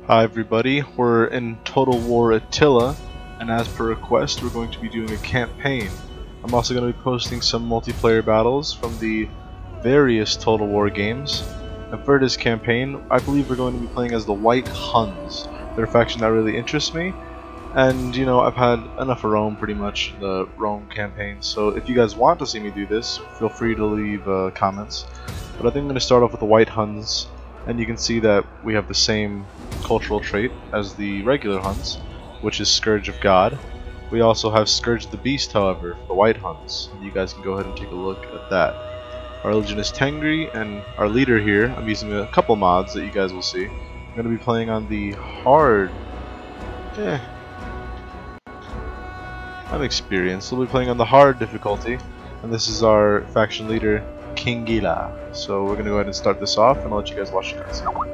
Hi everybody, we're in Total War Attila, and as per request we're going to be doing a campaign. I'm also going to be posting some multiplayer battles from the various Total War games. And for this campaign, I believe we're going to be playing as the White Huns. They're a faction that really interests me, and you know, I've had enough of Rome pretty much, the Rome campaign, so if you guys want to see me do this, feel free to leave comments. But I think I'm going to start off with the White Huns. And you can see that we have the same cultural trait as the regular Huns, which is Scourge of God. We also have Scourge of the Beast, however, for the White Huns. And you guys can go ahead and take a look at that. Our religion is Tengri, and our leader here, I'm using a couple mods that you guys will see. I'm going to be playing on the hard... I'm experienced. We'll be playing on the hard difficulty, and this is our faction leader, King Gila. So we're going to go ahead and start this off, and I'll let you guys watch the cutscene.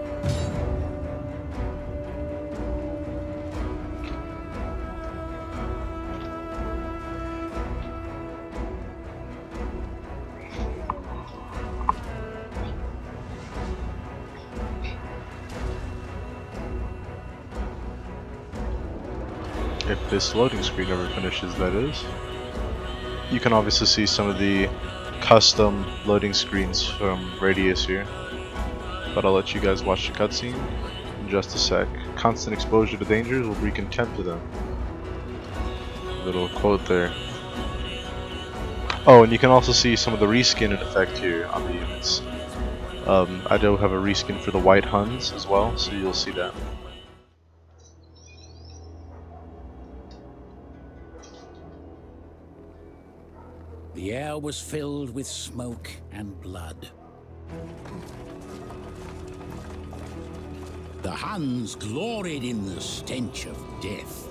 If this loading screen ever finishes, that is. You can obviously see some of the custom loading screens from Radius here, but I'll let you guys watch the cutscene in just a sec. Constant exposure to dangers will bring contempt to them. Little quote there. Oh, and you can also see some of the reskin effect here on the units. I do have a reskin for the White Huns as well, so you'll see that. The air was filled with smoke and blood. The Huns gloried in the stench of death.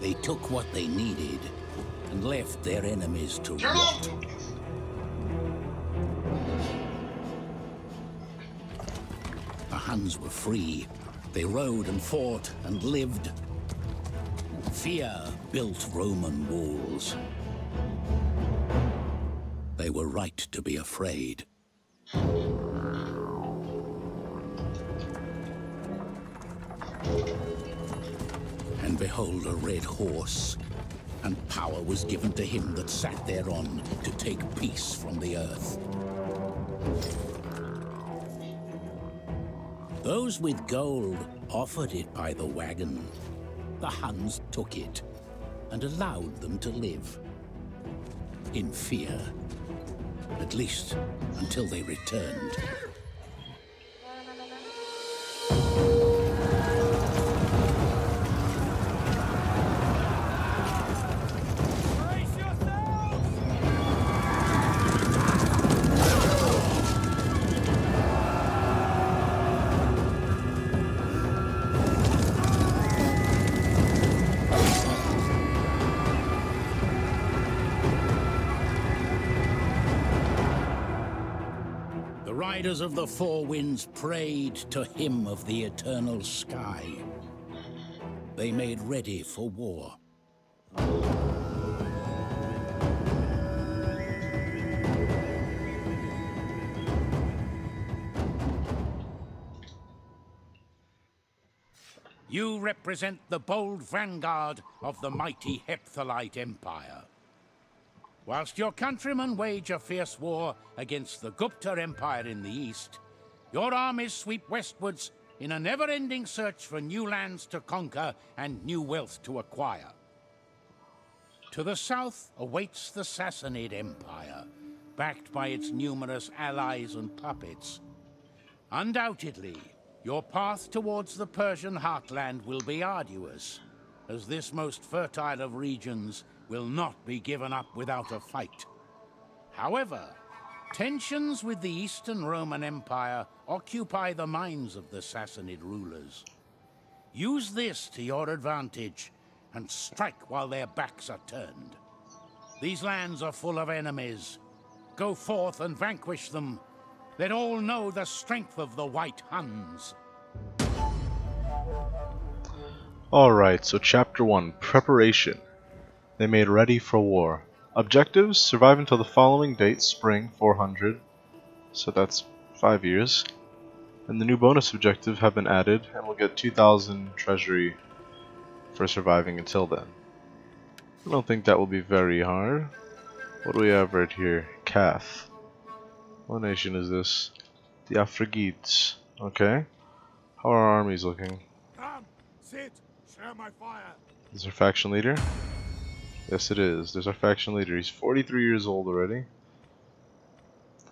They took what they needed and left their enemies to rot. The Huns were free. They rode and fought and lived. Fear built Roman walls. They were right to be afraid. And behold, a red horse, and power was given to him that sat thereon to take peace from the earth. Those with gold offered it by the wagon. The Huns took it and allowed them to live in fear. At least until they returned. The riders of the Four Winds prayed to him of the eternal sky. They made ready for war. You represent the bold vanguard of the mighty Hepthalite Empire. Whilst your countrymen wage a fierce war against the Gupta Empire in the east, your armies sweep westwards in a never-ending search for new lands to conquer and new wealth to acquire. To the south awaits the Sassanid Empire, backed by its numerous allies and puppets. Undoubtedly, your path towards the Persian heartland will be arduous, as this most fertile of regions will not be given up without a fight. However, tensions with the Eastern Roman Empire occupy the minds of the Sassanid rulers. Use this to your advantage and strike while their backs are turned. These lands are full of enemies. Go forth and vanquish them. Let all know the strength of the White Huns. Alright, so Chapter 1, Preparation. They made ready for war. Objectives: survive until the following date, spring 400. So that's 5 years. And the new bonus objective have been added, and we'll get 2,000 treasury for surviving until then. I don't think that will be very hard. What do we have right here? Kath. What nation is this? The Afrigids. Okay. How are our armies looking? Come, sit, share my fire. Is our faction leader? Yes, it is. There's our faction leader. He's 43 years old already.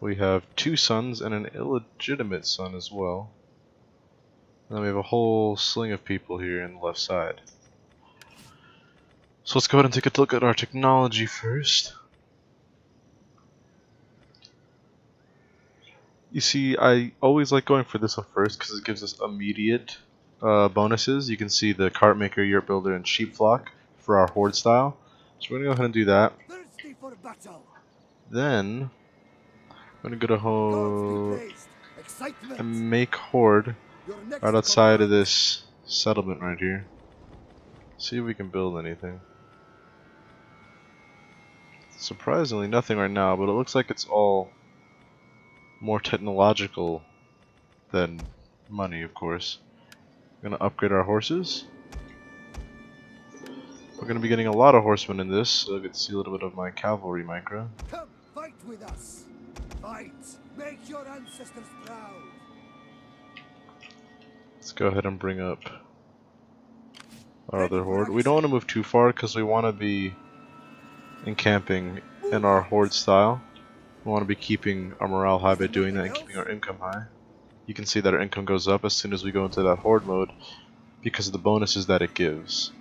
We have 2 sons and an illegitimate son as well. And then we have a whole sling of people here on the left side. So let's go ahead and take a look at our technology first. You see, I always like going for this one first because it gives us immediate bonuses. You can see the cart maker, yurt builder, and sheep flock for our horde style. So we're going to go ahead and do that. Then I'm going to go to home and make horde right outside of this settlement right here. See if we can build anything. Surprisingly nothing right now, but it looks like it's all more technological than money, of course. I'm going to upgrade our horses. We're going to be getting a lot of horsemen in this, so I get to see a little bit of my cavalry micro. Come, fight with us. Fight. Make your ancestors proud. Let's go ahead and bring up our other horde. We don't want to move too far because we want to be encamping in our horde style. We want to be keeping our morale high by doing that and keeping our income high. You can see that our income goes up as soon as we go into that horde mode because of the bonuses that it gives.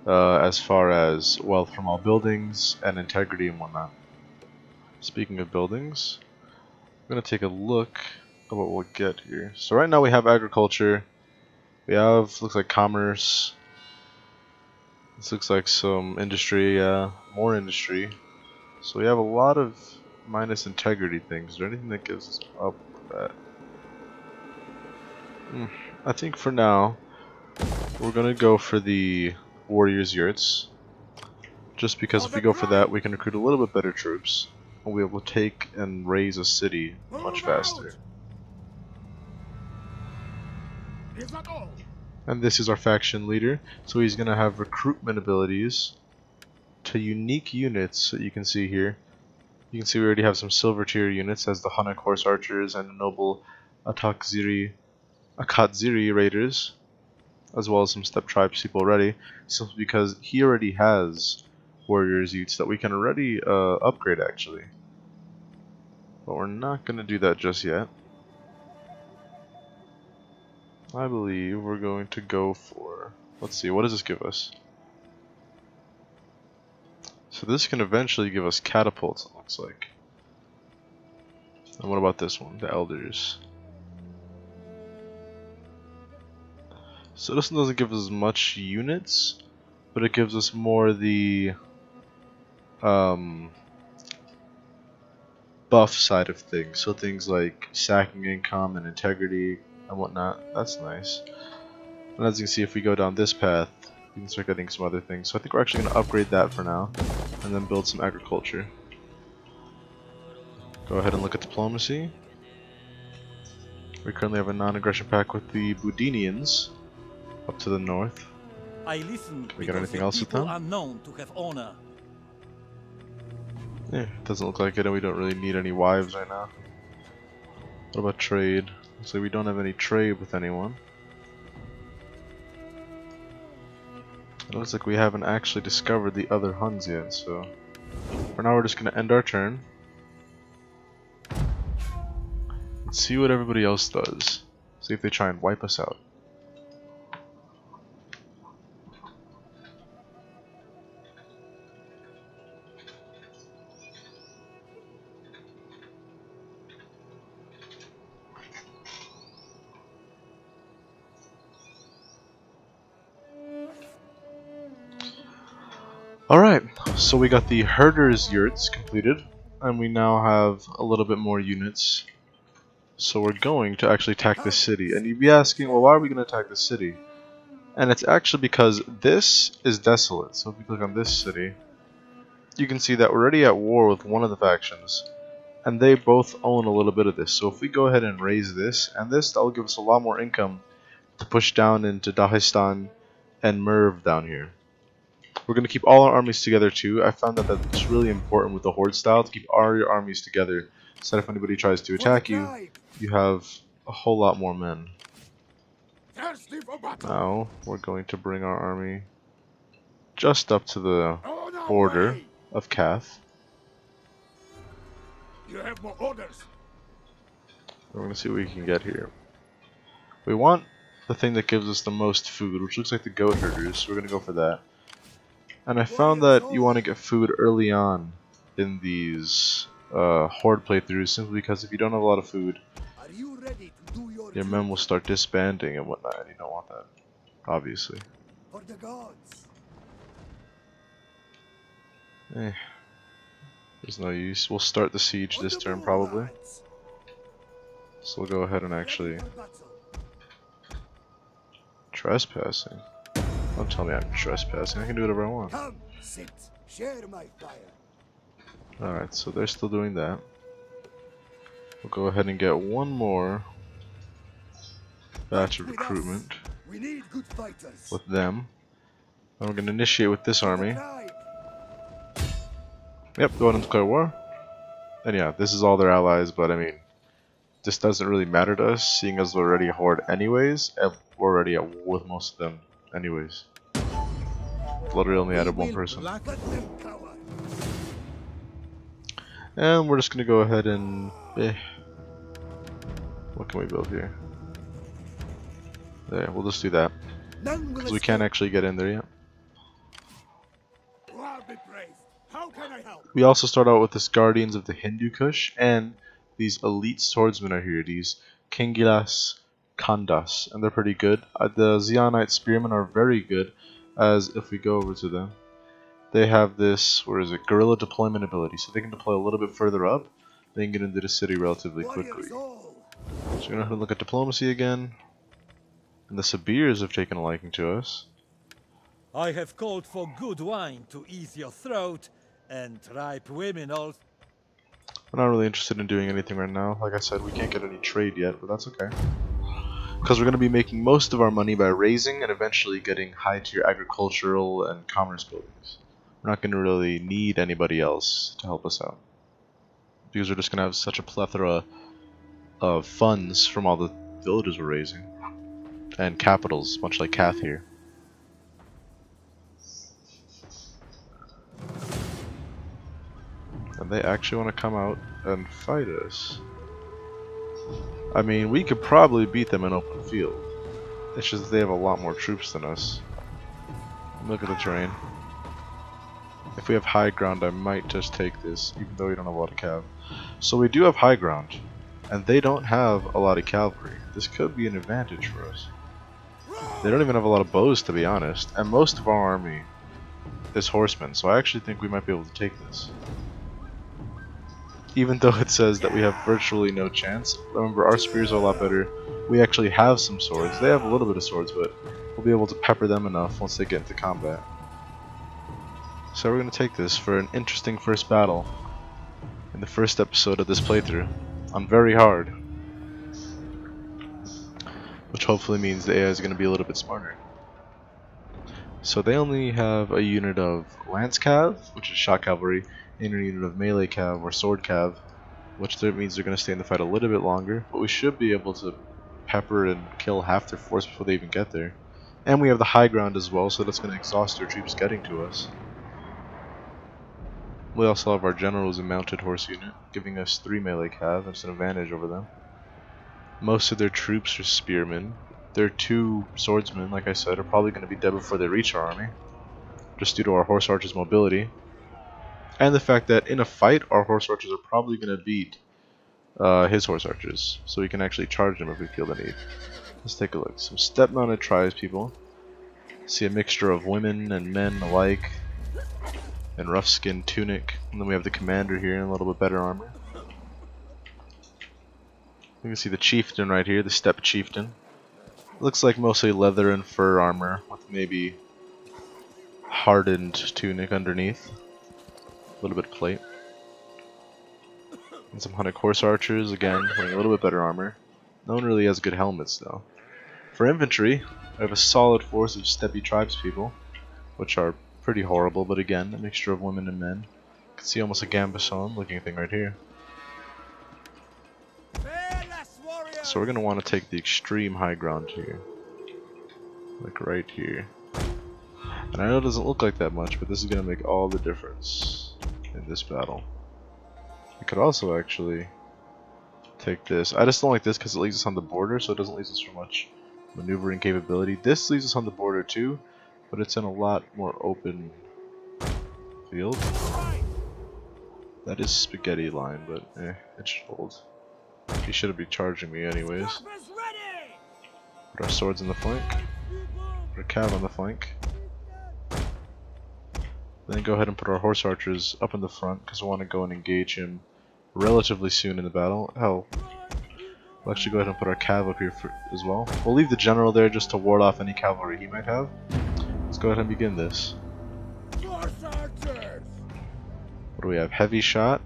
As far as wealth from all buildings and integrity and whatnot. Speaking of buildings, I'm going to take a look at what we'll get here. So right now we have agriculture. We have, looks like commerce. This looks like some industry, more industry. So we have a lot of minus integrity things. Is there anything that gives us up that? I think for now we're gonna go for the warriors yurts, just because if we go for that we can recruit a little bit better troops and we'll be able to take and raise a city much faster. And this is our faction leader, so he's gonna have recruitment abilities to unique units that you can see here. You can see we already have some silver tier units as the Hunnic horse archers and the noble Akatziri raiders, as well as some steppe tribes people already, simply because he already has warriors youths that we can already upgrade actually. But we're not going to do that just yet. I believe we're going to go for, let's see, what does this give us? So this can eventually give us catapults, it looks like. And what about this one, the elders? So this one doesn't give us much units, but it gives us more the buff side of things. So things like sacking income and integrity and whatnot. That's nice. And as you can see, if we go down this path, we can start getting some other things. So I think we're actually going to upgrade that for now, and then build some agriculture. Go ahead and look at diplomacy. We currently have a non-aggression pact with the Budinians up to the north. Can we get anything else with them? Yeah, it doesn't look like it, and we don't really need any wives right now. What about trade? Looks like we don't have any trade with anyone. It looks like we haven't actually discovered the other Huns yet, so for now we're just going to end our turn. And see what everybody else does. See if they try and wipe us out. Alright, so we got the herders yurts completed, and we now have a little bit more units. So we're going to actually attack this city. And you'd be asking, well, why are we going to attack this city? And it's actually because this is desolate. So if you click on this city, you can see that we're already at war with one of the factions. and they both own a little bit of this. So if we go ahead and raise this and this, that will give us a lot more income to push down into Dagestan and Merv down here. We're going to keep all our armies together too. I found that that's really important with the horde style, to keep all your armies together, so that if anybody tries to attack you, you have a whole lot more men. Now we're going to bring our army just up to the border of Kath. You have more orders. We're going to see what we can get here. We want the thing that gives us the most food, which looks like the goat herders, so we're going to go for that. And I found that you want to get food early on in these horde playthroughs, simply because if you don't have a lot of food, Are you ready to do your men will start disbanding and whatnot, and you don't want that, obviously. for the gods? There's no use. We'll start the siege this turn probably. So we'll go ahead and actually trespassing. Don't tell me I'm trespassing. I can do whatever I want. Come, sit, share my fire. Alright, so they're still doing that. We'll go ahead and get one more batch of recruitment We need good fighters. with them. And we're going to initiate with this army. Yep, go ahead and declare war. And yeah, this is all their allies, but I mean, this doesn't really matter to us, seeing as we're already a horde anyways, and we're already at war with most of them anyways. Literally only added one person. And we're just gonna go ahead and what can we build here? There, we'll just do that. Because we can't actually get in there yet. How can I help? We also start out with this Guardians of the Hindu Kush, and these elite swordsmen are here, these Kingilas Kandas, and they're pretty good. The Zeonite Spearmen are very good, as if we go over to them, they have this, guerrilla deployment ability, so they can deploy a little bit further up, they can get into the city relatively quickly. So we're going to look at diplomacy again, and the Sabirs have taken a liking to us. I have called for good wine to ease your throat, and ripe women also. We're not really interested in doing anything right now. Like I said, we can't get any trade yet, but that's okay. Because we're going to be making most of our money by raising and eventually getting high tier agricultural and commerce buildings. We're not going to really need anybody else to help us out, because we're just going to have such a plethora of funds from all the villages we're raising. And capitals, much like Kath here. And they actually want to come out and fight us. I mean, we could probably beat them in open field. It's just that they have a lot more troops than us. Look at the terrain. If we have high ground, I might just take this, even though we don't have a lot of cav. So we do have high ground, and they don't have a lot of cavalry. This could be an advantage for us. They don't even have a lot of bows, to be honest, and most of our army is horsemen, so I actually think we might be able to take this. Even though it says that we have virtually no chance. Remember, our spears are a lot better. We actually have some swords. They have a little bit of swords, but we'll be able to pepper them enough once they get into combat. So we're going to take this for an interesting first battle in the first episode of this playthrough on very hard. Which hopefully means the AI is going to be a little bit smarter. So they only have a unit of Lance Cav, which is shot cavalry, and a unit of melee cav or sword cav, which means they're going to stay in the fight a little bit longer, but we should be able to pepper and kill half their force before they even get there. And we have the high ground as well, so that's going to exhaust their troops getting to us. We also have our generals a mounted horse unit, giving us 3 melee cav. That's an advantage over them. Most of their troops are spearmen. Their 2 swordsmen, like I said, are probably going to be dead before they reach our army, just due to our horse archers' mobility. And the fact that in a fight, our horse archers are probably going to beat his horse archers, so we can actually charge them if we feel the need. Let's take a look. Some step-mounted tribespeople. See a mixture of women and men alike, in rough-skinned tunic. And then we have the commander here in a little bit better armor. You can see the chieftain right here, the steppe chieftain. Looks like mostly leather and fur armor, with maybe hardened tunic underneath. A little bit of plate. And some Hunnic horse archers, again, wearing a little bit better armor. No one really has good helmets though. For infantry, I have a solid force of steppe tribespeople, which are pretty horrible, but again, a mixture of women and men. You can see almost a gambeson looking thing right here. So we're going to want to take the extreme high ground here. Like right here. And I know it doesn't look like that much, but this is going to make all the difference in this battle. I could also actually take this. I just don't like this because it leaves us on the border, so it doesn't leave us for much maneuvering capability. This leaves us on the border too, but it's in a lot more open field. That is spaghetti line, but it should hold. He shouldn't be charging me anyways. Put our swords in the flank. Put our cav on the flank. Then go ahead and put our horse archers up in the front because we want to go and engage him relatively soon in the battle. Hell, we'll actually go ahead and put our cav up here as well. We'll leave the general there just to ward off any cavalry he might have. Let's go ahead and begin this. What do we have? Heavy shot?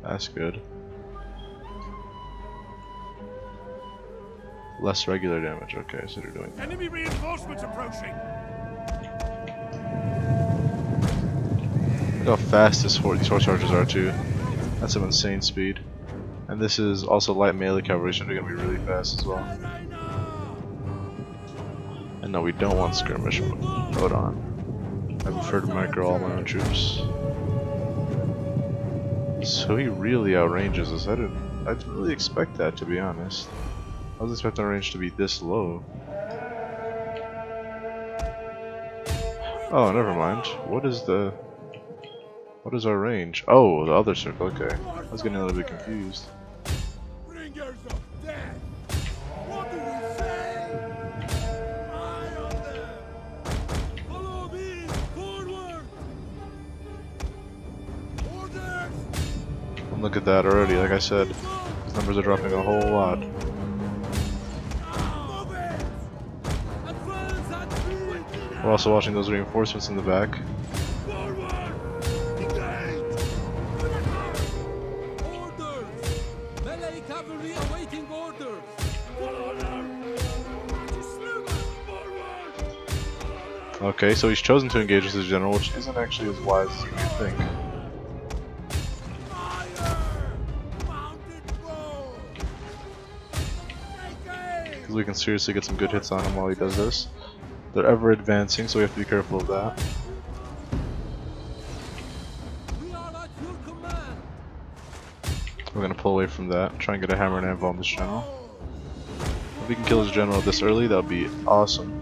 That's good. Less regular damage. Okay, so they're doing that. Enemy reinforcements approaching. Look how fast these horse archers are too. That's some insane speed. And this is also light melee cavalry, so they're gonna be really fast as well. And no, we don't want skirmish. Hold on. I prefer to micro all my own troops. So he really outranges us. I didn't really expect that, to be honest. I was expecting our range to be this low. Oh, never mind. What is our range? Oh, the other circle, okay. I was getting a little bit confused. And look at that already, like I said, these numbers are dropping a whole lot. We're also watching those reinforcements in the back. Okay, so he's chosen to engage with his general, which isn't actually as wise as you might think. Because we can seriously get some good hits on him while he does this. They're ever advancing, so we have to be careful of that. We're gonna pull away from that, try and get a hammer and anvil on this general. If we can kill his general this early, that would be awesome.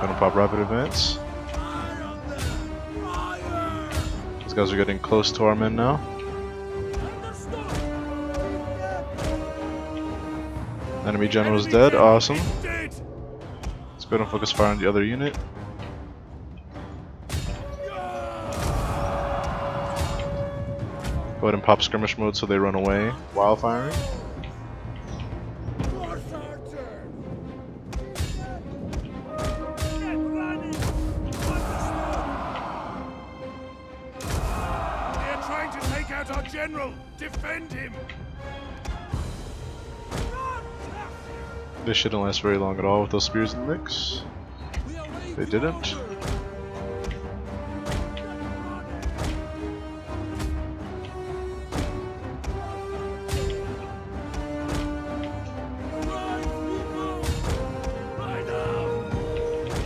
Gonna pop rapid advance. These guys are getting close to our men now. Enemy general is dead, awesome. Let's go ahead and focus fire on the other unit. Go ahead and pop skirmish mode so they run away while firing. They're trying to take out our general. Defend him. This shouldn't last very long at all with those spears in the mix. They didn't.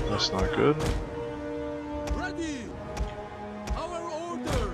That's not good. Ready! Our orders!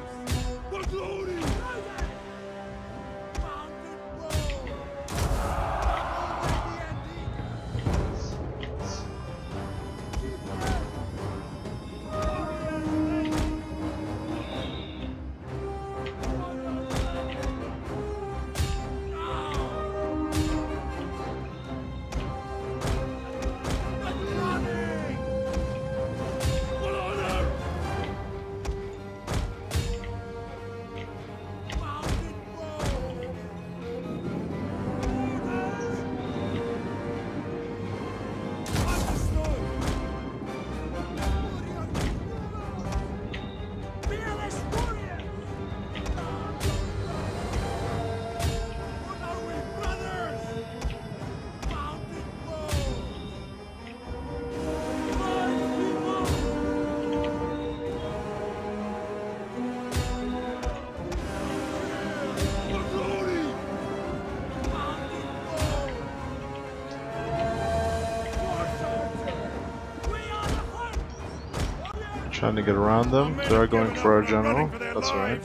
Trying to get around them. They are going for our general. That's alright.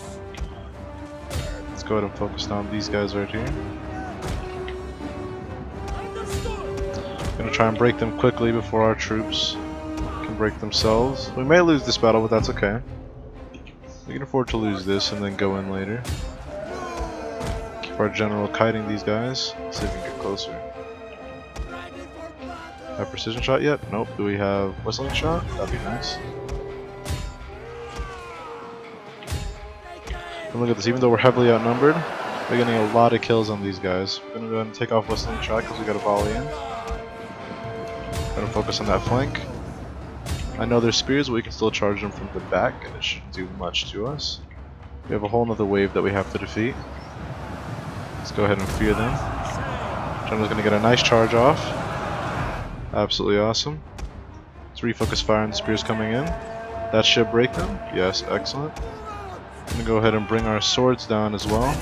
Let's go ahead and focus on these guys right here. Gonna try and break them quickly before our troops can break themselves. We may lose this battle, but that's okay. We can afford to lose this and then go in later. Keep our general kiting these guys. See if we can get closer. Have precision shot yet? Nope. Do we have whistling shot? That'd be nice. And look at this. Even though we're heavily outnumbered, we're getting a lot of kills on these guys. We're gonna go ahead and take off whistling shot because we got a volley in. Gonna focus on that flank. I know there's spears, but we can still charge them from the back, and it shouldn't do much to us. We have a whole nother wave that we have to defeat. Let's go ahead and fear them. General's gonna get a nice charge off. Absolutely awesome. Let's refocus fire on the spears coming in. That should break them. Yes, excellent. I'm gonna go ahead and bring our swords down as well.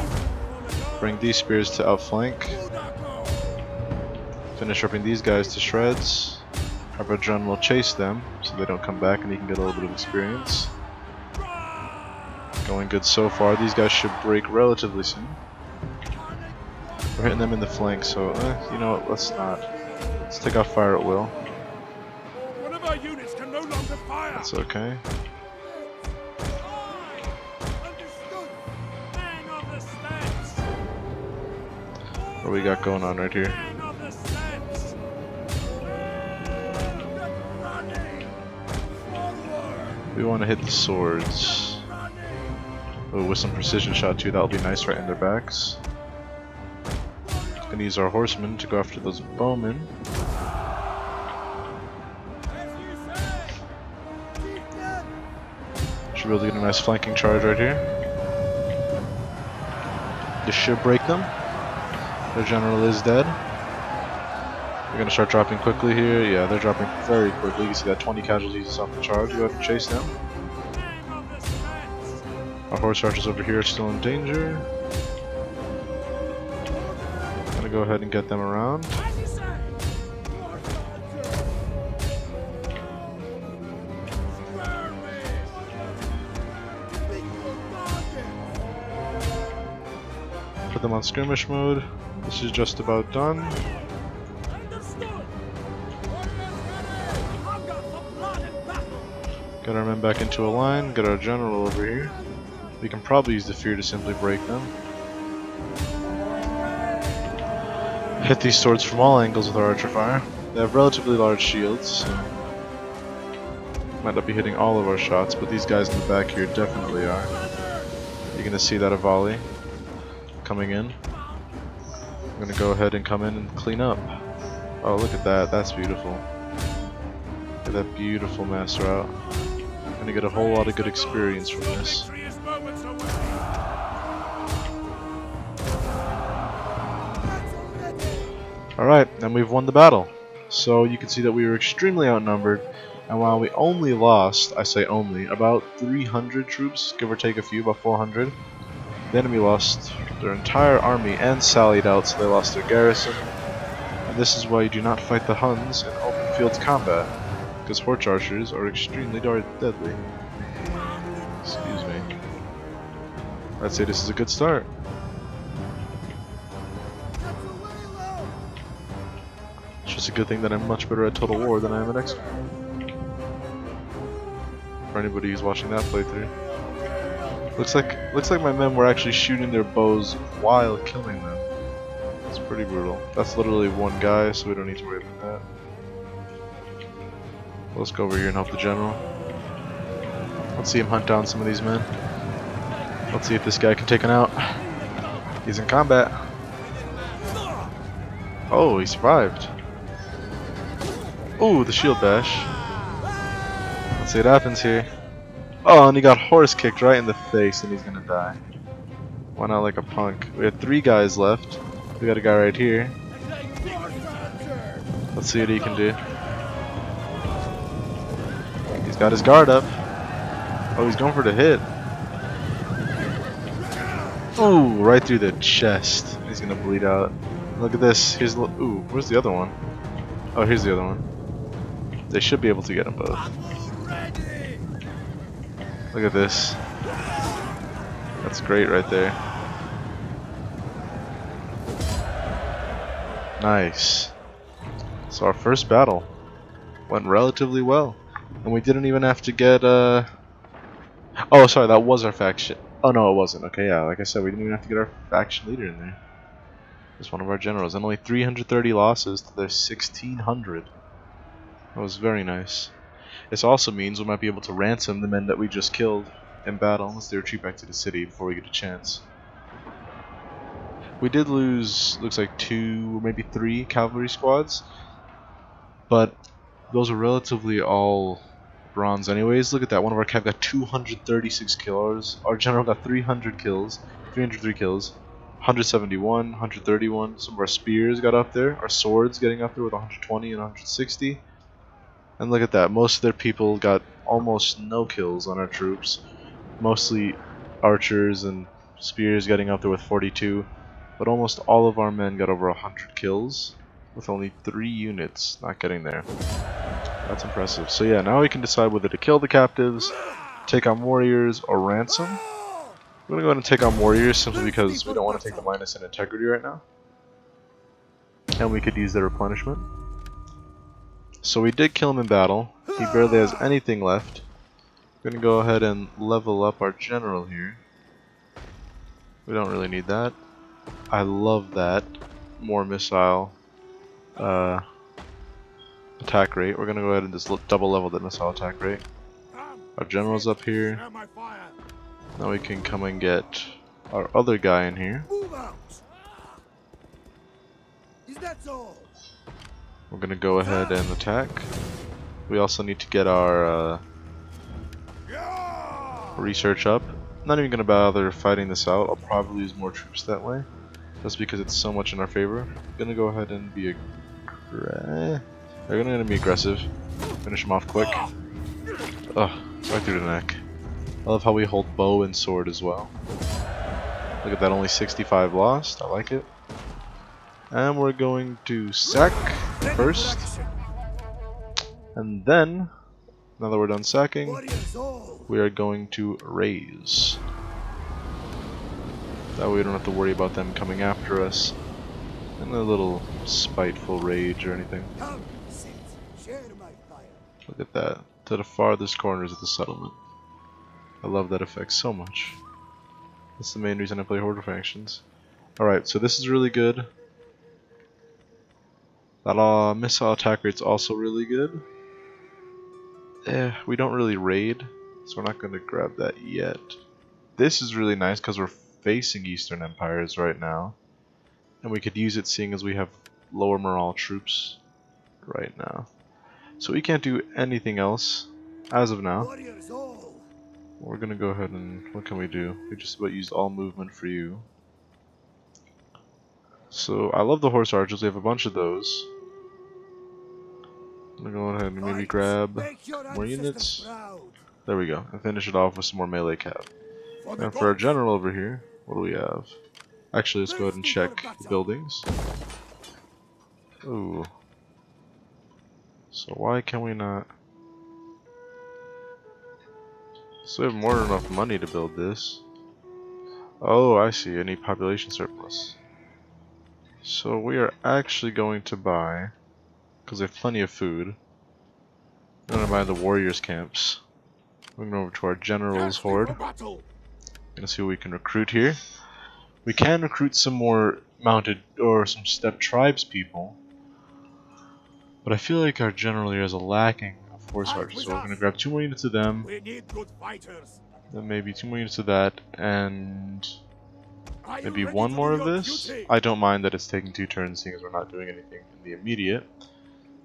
Bring these spears to outflank. Finish ripping these guys to shreds. Have our general chase them so they don't come back and he can get a little bit of experience. Going good so far. These guys should break relatively soon. We're hitting them in the flank, so you know what, let's take off fire at will. One of our units can no longer fire. That's okay. What do we got going on right here? We want to hit the swords. Oh, with some precision shot too, that'll be nice right in their backs. Gonna use our horsemen to go after those bowmen. Should be able to get a nice flanking charge right here. This should break them. Their general is dead. We're gonna start dropping quickly here. Yeah, they're dropping very quickly. You can see that 20 casualties off the charge. Go ahead and chase them. Our horse archers over here are still in danger. Gonna go ahead and get them around. Put them on skirmish mode. This is just about done. Get our men back into a line, get our general over here. We can probably use the fear to simply break them. Hit these swords from all angles with our archer fire. They have relatively large shields, so might not be hitting all of our shots, but these guys in the back here definitely are. You're gonna see that a volley coming in. I'm gonna go ahead and come in and clean up. Oh, look at that, that's beautiful. Look at that beautiful mass route. Gonna get a whole lot of good experience from this. Alright, and we've won the battle. So you can see that we were extremely outnumbered, and while we only lost, I say only, about 300 troops, give or take a few, about 400, the enemy lost their entire army and sallied out, so they lost their garrison. And this is why you do not fight the Huns in open field combat, because horse archers are extremely deadly. Excuse me. I'd say this is a good start. It's just a good thing that I'm much better at Total War than I am at X. For anybody who's watching that playthrough. Looks like my men were actually shooting their bows while killing them. It's pretty brutal. That's literally one guy, so we don't need to worry about that. Let's go over here and help the general. Let's see him hunt down some of these men. Let's see if this guy can take him out. He's in combat. Oh, he survived. Ooh, the shield bash. Let's see what happens here. Oh, and he got horse kicked right in the face and he's gonna die. Why not like a punk? We had 3 guys left. We got a guy right here. Let's see what he can do. He's got his guard up. Oh, he's going for the hit. Ooh, right through the chest. He's gonna bleed out. Look at this. Here's ooh, where's the other one? Oh, here's the other one. They should be able to get them both. Look at this. That's great right there. Nice. So our first battle went relatively well. And we didn't even have to get, oh, sorry, that was our faction. Oh, no, it wasn't. Okay, yeah, like I said, we didn't even have to get our faction leader in there. Just one of our generals. And only 330 losses to their 1,600. That was very nice. This also means we might be able to ransom the men that we just killed in battle, unless they retreat back to the city before we get a chance. We did lose, looks like 2 or maybe 3 cavalry squads, but those are relatively all bronze anyways. Look at that, one of our cav got 236 kills, our general got 300 kills, 303 kills, 171, 131, some of our spears got up there, our swords getting up there with 120 and 160. And look at that, most of their people got almost no kills on our troops. Mostly archers and spears getting up there with 42. But almost all of our men got over 100 kills, with only 3 units not getting there. That's impressive. So yeah, now we can decide whether to kill the captives, take on warriors, or ransom. We're going to go ahead and take on warriors simply because we don't want to take the minus in integrity right now. And we could use their replenishment. So we did kill him in battle. He barely has anything left. We're going to go ahead and level up our general here. We don't really need that. I love that. More missile attack rate. We're going to go ahead and just double level that missile attack rate. Our general's up here. Now we can come and get our other guy in here. We're going to go ahead and attack. We also need to get our research up. Not even going to bother fighting this out. I'll probably use more troops that way. Just because it's so much in our favor. Going to go ahead and be they're going to be aggressive. Finish him off quick. Ugh, right through the neck. I love how we hold bow and sword as well. Look at that, only 65 lost. I like it. And we're going to sack first. And then, now that we're done sacking, we are going to raise. That way we don't have to worry about them coming after us in a little spiteful rage or anything. Look at that, to the farthest corners of the settlement. I love that effect so much. That's the main reason I play Horde factions. Alright, so this is really good. That missile attack rate's also really good. We don't really raid, so we're not going to grab that yet. This is really nice because we're facing Eastern Empires right now. And we could use it seeing as we have lower morale troops right now. So we can't do anything else as of now. We're going to go ahead and, what can we do? We just about used all movement for you. So I love the horse archers, we have a bunch of those. I'm going to go ahead and maybe grab more units. There we go, and finish it off with some more melee cav. And for our general over here, what do we have? Actually, let's go ahead and check the buildings. Ooh. So why can we not? So we have more than enough money to build this. Oh, I see. I need population surplus. So we are actually going to buy, because we have plenty of food, I'm going to buy the warriors camps. We're going over to our general's horde. Gonna see what we can recruit here. We can recruit some more mounted or some steppe tribes people, but I feel like our general here has a lacking of horse archers, so we're gonna grab 2 more units of them. Then maybe 2 more units of that, and maybe 1 more of this. I don't mind that it's taking 2 turns, seeing as we're not doing anything in the immediate.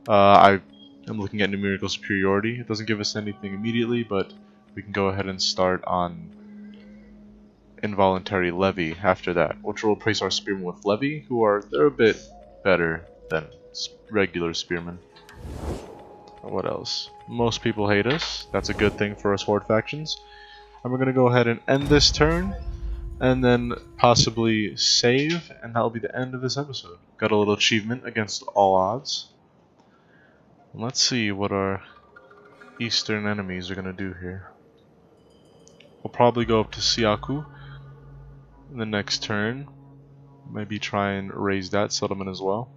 I am looking at numerical superiority. It doesn't give us anything immediately, but we can go ahead and start on involuntary levy after that, which will replace our spearmen with levy, they're a bit better than regular spearmen. What else? Most people hate us. That's a good thing for us horde factions. And we're gonna go ahead and end this turn, and then possibly save, and that'll be the end of this episode. Got a little achievement against all odds. Let's see what our eastern enemies are gonna do here. We'll probably go up to Siaku in the next turn. Maybe try and raise that settlement as well.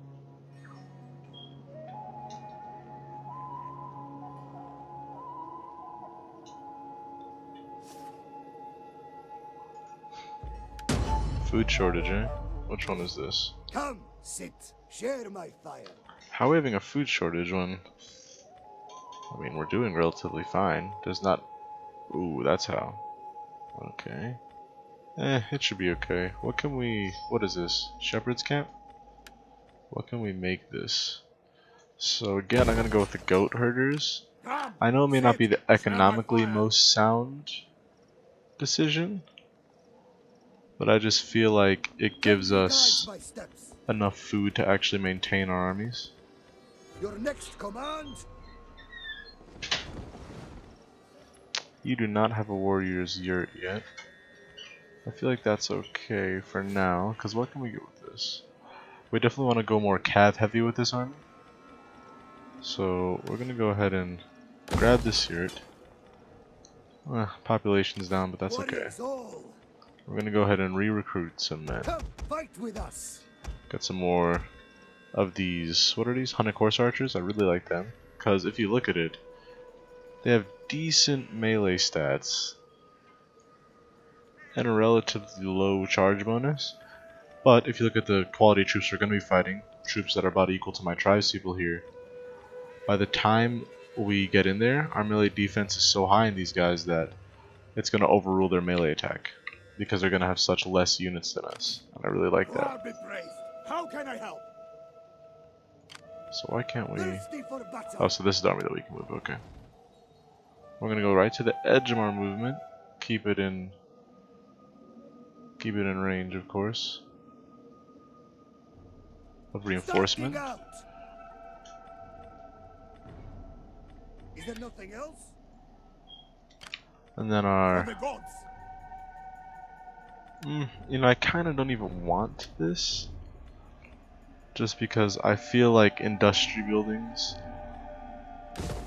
Food shortage, eh? Which one is this? Come, sit, share my fire. How are we having a food shortage when... I mean, we're doing relatively fine. There's not... Ooh, that's how. Okay. It should be okay. What can we... What is this? Shepherd's camp? What can we make this? So again, I'm gonna go with the goat herders. I know it may not be the economically most sound decision, but I just feel like it gives us enough food to actually maintain our armies. Your next command. You do not have a warrior's yurt yet. I feel like that's okay for now, because what can we get with this? We definitely want to go more cav heavy with this army. So we're going to go ahead and grab this yurt. Population's down, but that's okay. We're going to go ahead and re-recruit some men. Come fight with us. Got some more of these, what are these? Hunted horse archers? I really like them. Because if you look at it, they have decent melee stats and a relatively low charge bonus. But if you look at the quality of troops we're going to be fighting, troops that are about equal to my tribespeople here, by the time we get in there, our melee defense is so high in these guys that it's going to overrule their melee attack, because they're going to have such less units than us, and I really like that. How can I help? So why can't we... Oh, so this is the army that we can move, okay. We're going to go right to the edge of our movement, keep it in range, of course, of reinforcement. Is there nothing else? And then our... you know, I kind of don't even want this, just because I feel like industry buildings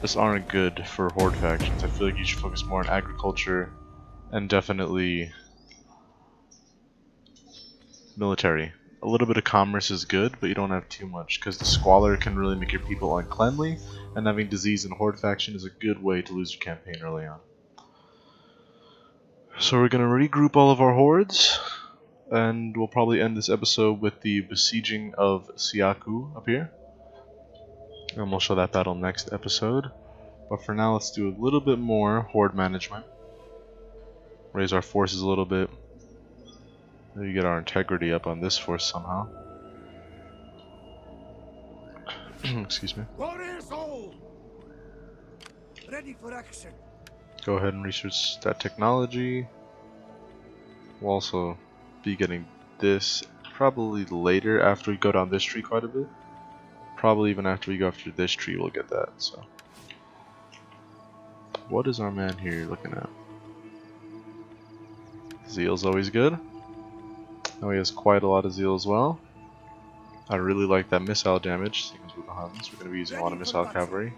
just aren't good for horde factions. I feel like you should focus more on agriculture and definitely military. A little bit of commerce is good, but you don't have too much, because the squalor can really make your people uncleanly, and having disease in horde faction is a good way to lose your campaign early on. So we're going to regroup all of our hordes, and we'll probably end this episode with the besieging of Siaku up here. And we'll show that battle next episode. But for now, let's do a little bit more horde management. Raise our forces a little bit. Maybe get our integrity up on this force somehow. Excuse me. Warriors all! Ready for action. Go ahead and research that technology. We'll also be getting this probably later after we go down this tree quite a bit. Probably even after we go after this tree we'll get that. So, what is our man here looking at? Zeal's always good. Oh, he has quite a lot of zeal as well. I really like that missile damage, seeing as with the Huns. We're going to be using a lot of missile cavalry.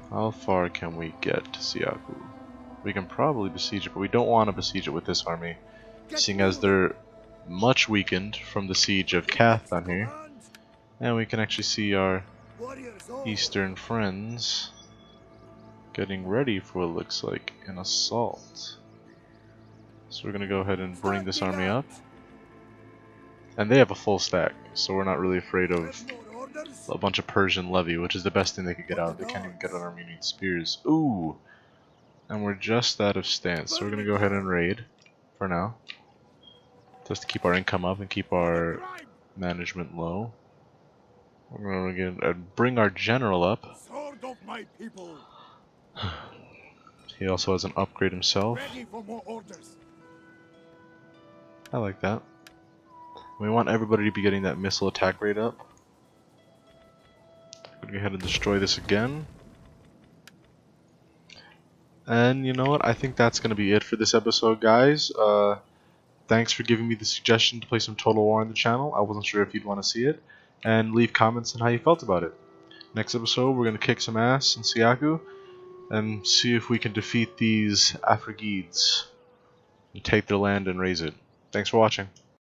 How far can we get to Siaku? We can probably besiege it, but we don't want to besiege it with this army, seeing as they're much weakened from the siege of Kath down here. And we can actually see our eastern friends getting ready for what looks like an assault. So we're going to go ahead and bring this army up. And they have a full stack, so we're not really afraid of a bunch of Persian levy, which is the best thing they could get out. They can't even get an army need spears. Ooh! And we're just out of stance, so we're going to go ahead and raid for now. Just to keep our income up and keep our management low. We're going to bring our general up. Sword of my people. He also has an upgrade himself. Ready for more orders. I like that. We want everybody to be getting that missile attack rate up. We're going to go ahead and destroy this again. And you know what? I think that's going to be it for this episode, guys. Thanks for giving me the suggestion to play some Total War on the channel. I wasn't sure if you'd want to see it. And leave comments on how you felt about it. Next episode, we're going to kick some ass in Siaku. and see if we can defeat these Afrigides and take their land and raise it. Thanks for watching.